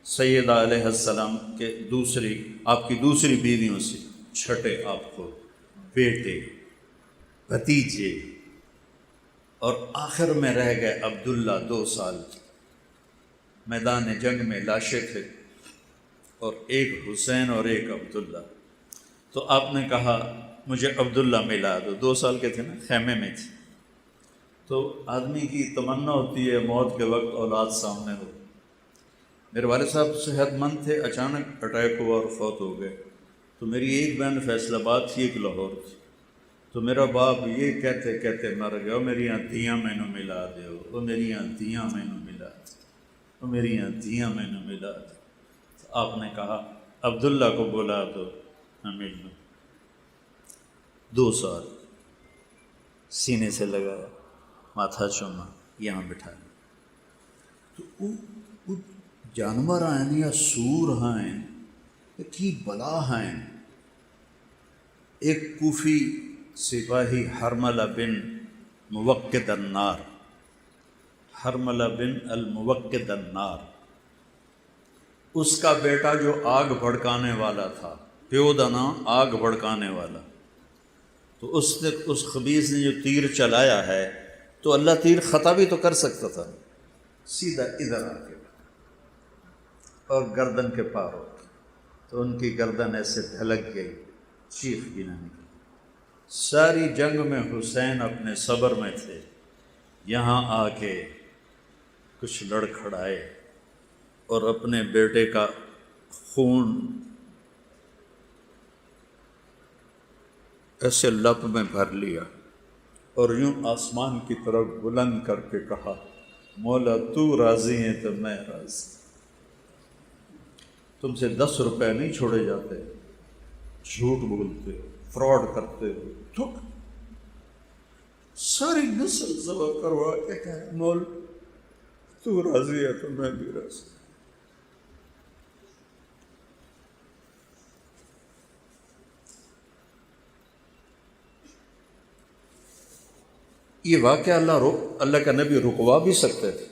سیدہ علیہ السلام کے آپ کی دوسری بیویوں سے، چھٹے آپ خود، بیٹے، بھتیجے، اور آخر میں رہ گئے عبداللہ 2 سال کی۔ میدان جنگ میں لاشیں تھے، اور ایک حسین اور ایک عبداللہ۔ تو آپ نے کہا مجھے عبداللہ ملا دو، 2 سال کے تھے نا، خیمے میں تھے۔ تو آدمی کی تمنا ہوتی ہے موت کے وقت اولاد سامنے ہو۔ میرے والد صاحب صحت مند تھے، اچانک اٹیک ہوا اور فوت ہو گئے۔ تو میری ایک بہن فیصل آباد تھی، ایک لاہور تھی۔ تو میرا باپ یہ کہتے کہتے مر گیا، میریاں دھیاں مینوں ملا دیو، وہ میریاں دھیاں مینوں ملا دے، وہ میریاں دھیاں مینوں ملا دے۔ تو آپ نے کہا عبداللہ کو بلا دو، میں مل لوں۔ 2 سال سینے سے لگایا، ماتھا چوما، یہاں بٹھایا۔ تو وہ جانور ہیں یا سور ہیں کی بلا ہیں۔ ایک کوفی سپاہی حرملہ بن موقد النار، حرملہ بن الموقد النار، اس کا بیٹا جو آگ بھڑکانے والا تھا، پیو دا نام آگ بھڑکانے والا، تو اس خبیث نے جو تیر چلایا ہے تو اللہ تیر خطا بھی تو کر سکتا تھا، سیدھا ادھر آ کے اور گردن کے پار ہو، تو ان کی گردن ایسے ڈھلک گئی، چیخ بھی نہ نکلی۔ ساری جنگ میں حسین اپنے صبر میں تھے، یہاں آ کے کچھ لڑکھڑائے اور اپنے بیٹے کا خون ایسے لب میں بھر لیا اور یوں آسمان کی طرف بلند کر کے کہا مولا تو راضی ہے تو میں راضی۔ تم سے 10 روپے نہیں چھوڑے جاتے، جھوٹ بولتے ہو، فراڈ کرتے ہو، تھک ساری نسل ذبح کروا کے کہا مولا تو راضی ہے تو میں بھی راضی۔ یہ واقعہ اللہ کا نبی رکوا بھی سکتے تھے،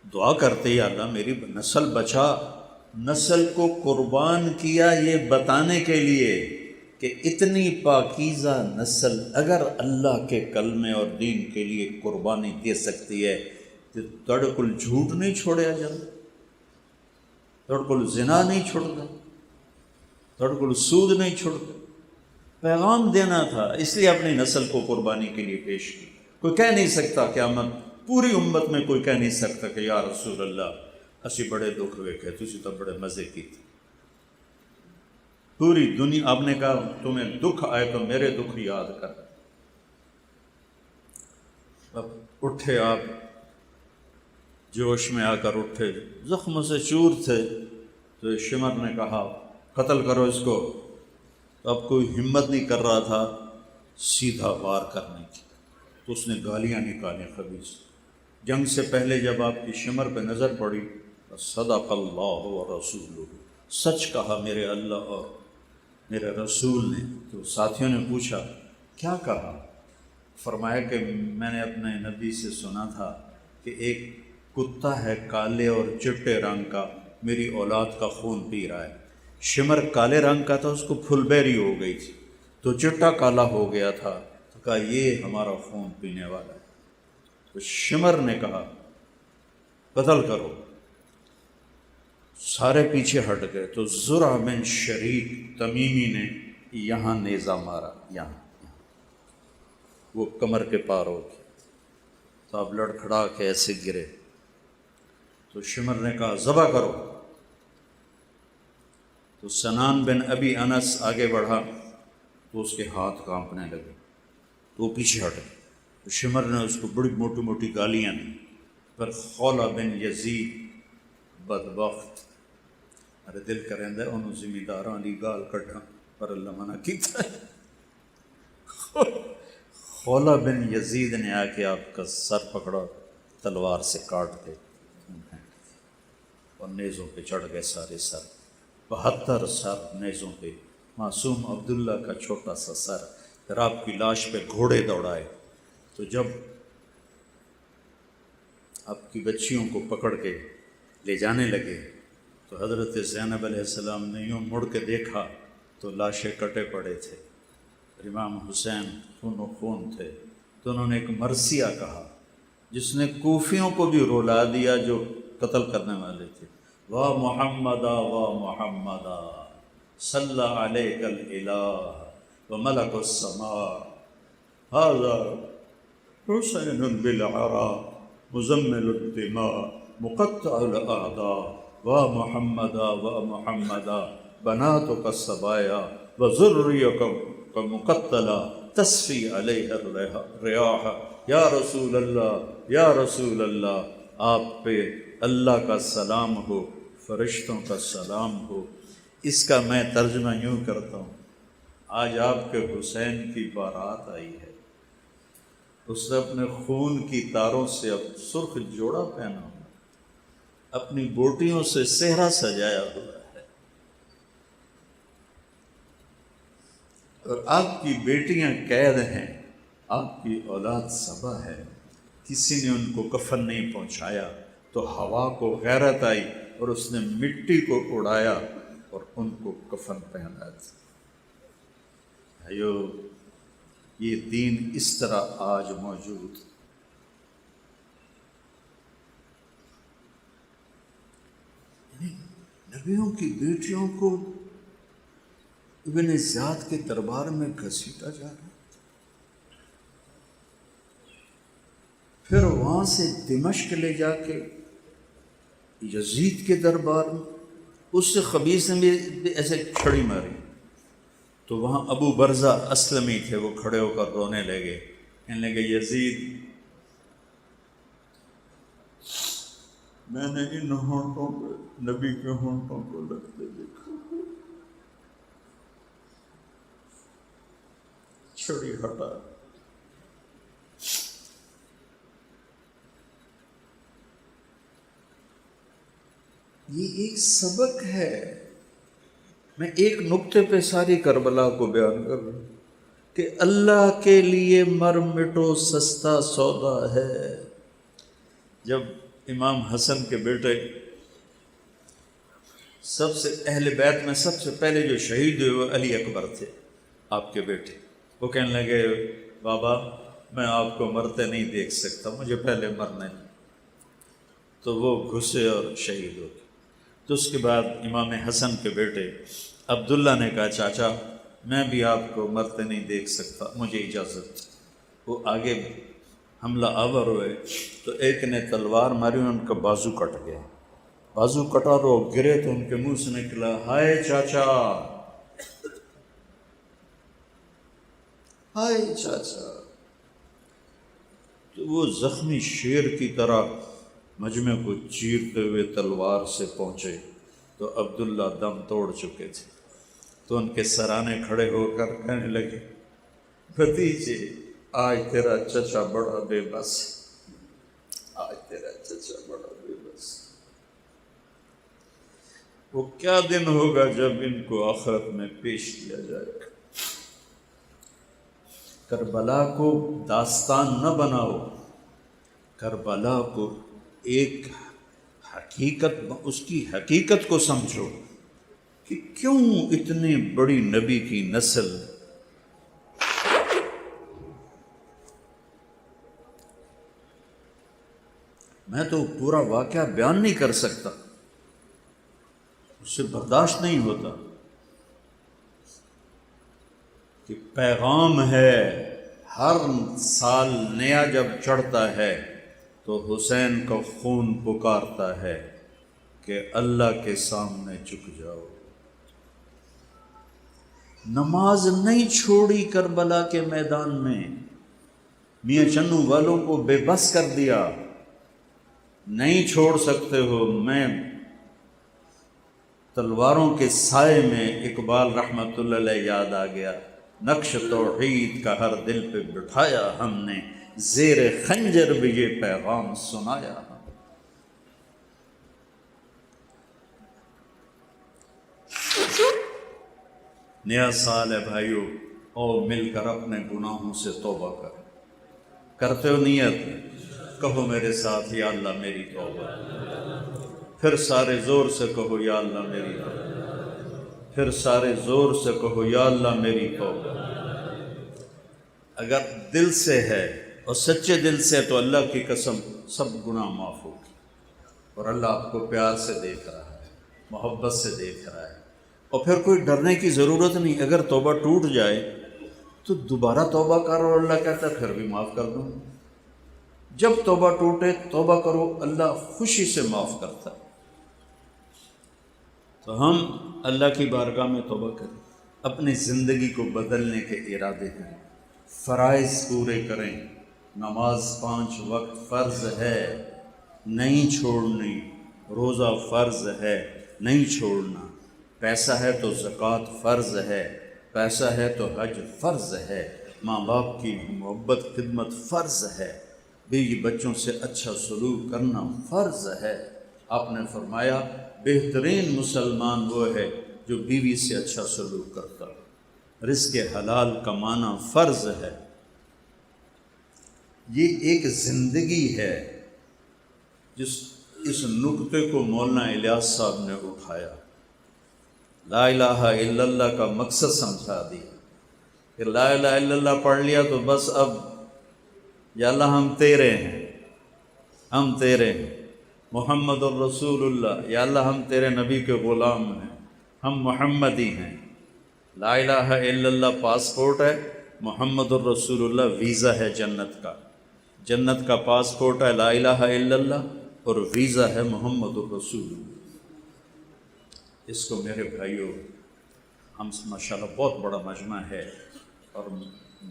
دعا کرتے یا اللہ میری نسل بچا۔ نسل کو قربان کیا یہ بتانے کے لیے کہ اتنی پاکیزہ نسل اگر اللہ کے کلمے اور دین کے لیے قربانی دے سکتی ہے تو تڑ کل جھوٹ نہیں چھوڑیا جاتا، تڑ کل زنا نہیں چھوڑتا، تڑ کل سود نہیں چھوڑتا۔ پیغام دینا تھا، اس لیے اپنی نسل کو قربانی کے لیے پیش کی۔ کوئی کہہ نہیں سکتا قیامت پوری امت میں کوئی کہہ نہیں سکتا کہ یا رسول اللہ اسی بڑے دکھ ویکھے، تسی تو بڑے مزے کیتے۔ پوری دنیا، آپ نے کہا تمہیں دکھ آئے تو میرے دکھ یاد کر۔ اب اٹھے آپ جوش میں آ کر اٹھے، زخم سے چور تھے، تو شمر نے کہا قتل کرو اس کو۔ تو اب کوئی ہمت نہیں کر رہا تھا سیدھا وار کرنے کی، تو اس نے گالیاں نکالیں خبیث۔ جنگ سے پہلے جب آپ کی شمر پہ نظر پڑی تو صدق اللہ و رسولہ، سچ کہا میرے اللہ اور میرے رسول نے۔ تو ساتھیوں نے پوچھا کیا کہا؟ فرمایا کہ میں نے اپنے نبی سے سنا تھا کہ ایک کتا ہے کالے اور چٹے رنگ کا، میری اولاد کا خون پی رہا ہے۔ شمر کالے رنگ کا تھا، اس کو پھل بیری ہو گئی تھی، تو چٹا کالا ہو گیا تھا، تو کہا یہ ہمارا خون پینے والا ہے۔ تو شمر نے کہا قتل کرو، سارے پیچھے ہٹ گئے۔ تو زرع بن شریک تمیمی نے یہاں نیزہ مارا، یہاں وہ کمر کے پار ہو گیا، تو اب لڑکھڑا کے ایسے گرے۔ تو شمر نے کہا ذبح کرو۔ تو سنان بن ابی انس آگے بڑھا تو اس کے ہاتھ کانپنے لگے، تو وہ پیچھے ہٹے۔ تو شمر نے اس کو بڑی موٹی موٹی گالیاں دی۔ پر خولہ بن یزید بدبخت، ارے دل کریں دے انہوں زمینداراں دی گال کٹھا، پر اللہ منع کیتا ہے۔ خولہ بن یزید نے آ کے آپ کا سر پکڑا، تلوار سے کاٹ کے اور نیزوں پہ چڑھ گئے سارے سر، 72 سر نیزوں پہ، معصوم عبداللہ کا چھوٹا سا سر۔ پھر آپ کی لاش پہ گھوڑے دوڑائے۔ تو جب آپ کی بچیوں کو پکڑ کے لے جانے لگے تو حضرت زینب علیہ السلام نے یوں مڑ کے دیکھا تو لاشیں کٹے پڑے تھے، امام حسین خون و خون تھے۔ تو انہوں نے ایک مرثیہ کہا جس نے کوفیوں کو بھی رولا دیا جو قتل کرنے والے تھے، واہ محمدا واہ محمدا صلی علیک الالہ و ملک السماء ھذا حسین بالعرا مزمل الدماء مقطع الاعداء واہ محمدا واہ محمدا بناتک الصبایا وذریک مقتلا تصفی علیہ الریاح۔ یا رسول اللہ یا رسول اللہ، آپ پہ اللہ کا سلام ہو، فرشتوں کا سلام ہو۔ اس کا میں ترجمہ یوں کرتا ہوں، آج آپ کے حسین کی بارات آئی ہے، اس نے اپنے خون کی تاروں سے اب سرخ جوڑا پہنا ہوا، اپنی بوٹیوں سے صحرا سجایا ہوا ہے، اور آپ کی بیٹیاں قید ہیں، آپ کی اولاد صبا ہے، کسی نے ان کو کفن نہیں پہنچایا۔ تو ہوا کو غیرت آئی اور اس نے مٹی کو اڑایا اور ان کو کفن پہنایا۔ بھائیو، یہ دین اس طرح آج موجود، نبیوں کی بیٹیوں کو ابن زیاد کے دربار میں گھسیٹا جا رہا، پھر وہاں سے دمشق لے جا کے یزید کے دربار میں، اس سے خبیث نے بھی ایسے چھڑی ماری۔ تو وہاں ابو برزہ اسلمی تھے، وہ کھڑے ہو کر رونے لگے، کہنے لگے یزید، میں نے ان ہونٹوں پہ نبی کے ہونٹوں کو لگتے دیکھا، چھڑی ہٹا۔ یہ ایک سبق ہے۔ میں ایک نقطے پہ ساری کربلا کو بیان کر رہا ہوں کہ اللہ کے لیے مر مٹو سستا سودا ہے۔ جب امام حسن کے بیٹے، سب سے اہل بیت میں سب سے پہلے جو شہید ہوئے وہ علی اکبر تھے، آپ کے بیٹے، وہ کہنے لگے بابا میں آپ کو مرتے نہیں دیکھ سکتا، مجھے پہلے مرنا ہے۔ تو وہ گھسے اور شہید ہو گئے۔ تو اس کے بعد امام حسن کے بیٹے عبداللہ نے کہا چاچا میں بھی آپ کو مرتے نہیں دیکھ سکتا، مجھے اجازت۔ وہ آگے حملہ آور ہوئے تو ایک نے تلوار ماری، ان کا بازو کٹ گیا، بازو کٹا اور وہ گرے تو ان کے منہ سے نکلا ہائے چاچا، ہائے چاچا۔ تو وہ زخمی شیر کی طرح مجمع کو چیرتے ہوئے تلوار سے پہنچے تو عبداللہ دم توڑ چکے تھے، تو ان کے سرانے کھڑے ہو کر کہنے لگے، بھتیجے آج تیرا چچا بڑا بے بس، آج تیرا چچا بڑا بے بس۔ وہ کیا دن ہوگا جب ان کو آخرت میں پیش کیا جائے گا۔ کربلا کو داستان نہ بناؤ، کربلا کو ایک حقیقت، اس کی حقیقت کو سمجھو کہ کیوں اتنی بڑی نبی کی نسل میں تو پورا واقعہ بیان نہیں کر سکتا، اس سے برداشت نہیں ہوتا کہ پیغام ہے ہر سال نیا جب چڑھتا ہے تو حسین کا خون پکارتا ہے کہ اللہ کے سامنے جھک جاؤ۔ نماز نہیں چھوڑی کربلا کے میدان میں، میاں چنو والوں کو بے بس کر دیا، نہیں چھوڑ سکتے ہو۔ میں تلواروں کے سائے میں اقبال رحمۃ اللہ علیہ یاد آ گیا، نقش توحید کا ہر دل پہ بٹھایا ہم نے، زیر خنجر بھی یہ پیغام سنایا۔ نیا سال ہے بھائیو، او مل کر اپنے گناہوں سے توبہ کرتے ہو نیت، کہو میرے ساتھ یا اللہ میری توبہ، پھر سارے زور سے کہو یا اللہ میری توبہ، پھر سارے زور سے کہو یا اللہ میری توبہ۔ اگر دل سے ہے اور سچے دل سے تو اللہ کی قسم سب گناہ معاف ہوگی، اور اللہ آپ کو پیار سے دیکھ رہا ہے، محبت سے دیکھ رہا ہے، اور پھر کوئی ڈرنے کی ضرورت نہیں۔ اگر توبہ ٹوٹ جائے تو دوبارہ توبہ کرو، اللہ کہتا ہے پھر بھی معاف کر دوں۔ جب توبہ ٹوٹے توبہ کرو، اللہ خوشی سے معاف کرتا ہے۔ تو ہم اللہ کی بارگاہ میں توبہ کریں، اپنی زندگی کو بدلنے کے ارادے کریں، فرائض پورے کریں۔ نماز 5 وقت فرض ہے، نہیں چھوڑنی، روزہ فرض ہے، نہیں چھوڑنا، پیسہ ہے تو زکوٰۃ فرض ہے، پیسہ ہے تو حج فرض ہے، ماں باپ کی محبت خدمت فرض ہے، بیوی بچوں سے اچھا سلوک کرنا فرض ہے۔ آپ نے فرمایا بہترین مسلمان وہ ہے جو بیوی سے اچھا سلوک کرتا، رزق حلال کمانا فرض ہے۔ یہ ایک زندگی ہے اس نکتے کو مولانا الیاس صاحب نے اٹھایا، لا الہ الا اللہ کا مقصد سمجھا دیا کہ لا الہ الا اللہ پڑھ لیا تو بس اب یا اللہ ہم تیرے ہیں، ہم تیرے ہیں، محمد الرسول اللہ، یا اللہ ہم تیرے نبی کے غلام ہیں، ہم محمدی ہیں۔ لا الہ الا اللہ پاسپورٹ ہے، محمد الرسول اللہ ویزا ہے جنت کا، جنت کا پاسپورٹ ہے لا الہ الا اللہ، اور ویزا ہے محمد الرسول اللہ۔ اس کو میرے بھائیوں، ہم ماشاءاللہ بہت بڑا مجمع ہے، اور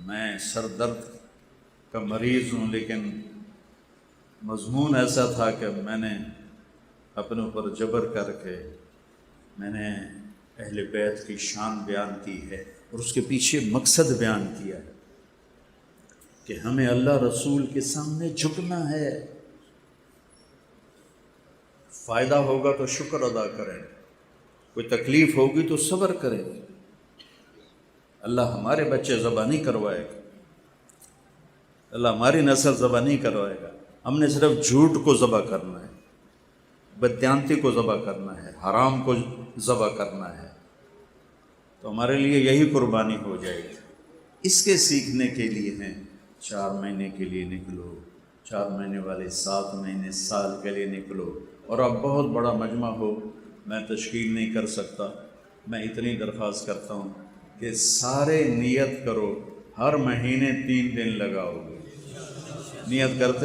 میں سر درد کا مریض ہوں، لیکن مضمون ایسا تھا کہ میں نے اپنے اوپر جبر کر کے میں نے اہل بیت کی شان بیان کی ہے، اور اس کے پیچھے مقصد بیان کیا ہے کہ ہمیں اللہ رسول کے سامنے جھکنا ہے۔ فائدہ ہوگا تو شکر ادا کریں، کوئی تکلیف ہوگی تو صبر کریں۔ اللہ ہمارے بچے ذبح نہیں کروائے گا، اللہ ہماری نسل ذبح نہیں کروائے گا، ہم نے صرف جھوٹ کو ذبح کرنا ہے، بددیانتی کو ذبح کرنا ہے، حرام کو ذبح کرنا ہے، تو ہمارے لیے یہی قربانی ہو جائے گی۔ اس کے سیکھنے کے لیے ہیں 4 مہینے کے لیے نکلو، 4 مہینے والے 7 مہینے سال کے لیے نکلو، اور اب بہت بڑا مجمع ہو میں تشکیل نہیں کر سکتا، میں اتنی درخواست کرتا ہوں کہ سارے نیت کرو، ہر مہینے 3 دن لگاؤ گے، نیت کرتے